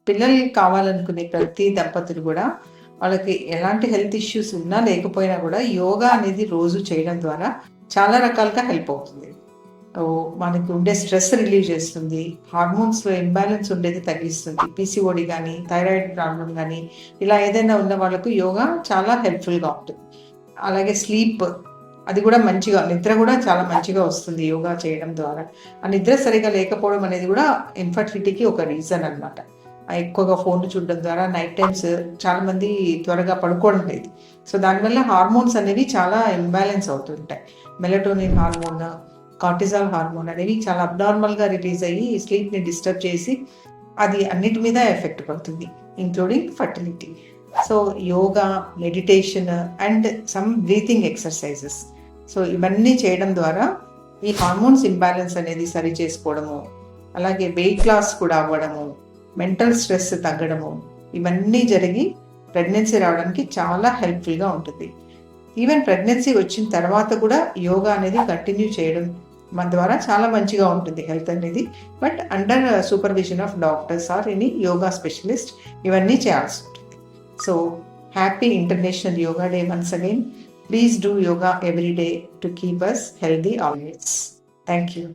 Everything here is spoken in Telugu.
పిల్లలు కావాలనుకునే ప్రతి దంపతులు కూడా వాళ్ళకి ఎలాంటి హెల్త్ ఇష్యూస్ ఉన్నా లేకపోయినా కూడా యోగా అనేది రోజు చేయడం ద్వారా చాలా రకాలుగా హెల్ప్ అవుతుంది. మనకి ఉండే స్ట్రెస్ రిలీవ్ చేస్తుంది, హార్మోన్స్లో ఇంబ్యాలెన్స్ ఉండేది తగ్గిస్తుంది. పీసీఓడి కానీ, థైరాయిడ్ ప్రాబ్లం కానీ ఇలా ఏదైనా ఉన్న వాళ్ళకు యోగా చాలా హెల్ప్ఫుల్గా ఉంటుంది. అలాగే స్లీప్, అది కూడా మంచిగా, నిద్ర కూడా చాలా మంచిగా వస్తుంది యోగా చేయడం ద్వారా. ఆ నిద్ర సరిగా లేకపోవడం అనేది కూడా ఇన్ఫర్టిలిటీకి ఒక రీజన్ అనమాట. ఎక్కువగా ఫోన్ చూడడం ద్వారా నైట్ టైమ్స్ చాలా మంది త్వరగా పడుకోవడం లేదు. సో దానివల్ల హార్మోన్స్ అనేవి చాలా ఇంబ్యాలెన్స్ అవుతుంటాయి. మెలటోనిన్ హార్మోన్, కార్టిజాల్ హార్మోన్ అనేవి చాలా అబ్నార్మల్గా రిలీజ్ అయ్యి స్లీప్ని డిస్టర్బ్ చేసి అది అన్నిటి మీద ఎఫెక్ట్ పడుతుంది, including fertility. So yoga, meditation and some breathing exercises, so ఇవన్నీ చేయడం ద్వారా ఈ హార్మోన్స్ ఇంబ్యాలెన్స్ అనేది సరి చేసుకోవడము, అలాగే వెయిట్ లాస్ కూడా అవ్వడము, మెంటల్ స్ట్రెస్ తగ్గడము, ఇవన్నీ జరిగి ప్రెగ్నెన్సీ రావడానికి చాలా హెల్ప్ఫుల్గా ఉంటుంది. ఈవెన్ ప్రెగ్నెన్సీ వచ్చిన తర్వాత కూడా యోగా అనేది కంటిన్యూ చేయడం మన ద్వారా చాలా మంచిగా ఉంటుంది హెల్త్ అనేది. But under supervision of doctors or any yoga specialist ఇవన్నీ చేయాల్సి ఉంటుంది. So happy international yoga day once again. Please do yoga every day to keep us healthy always. Thank you.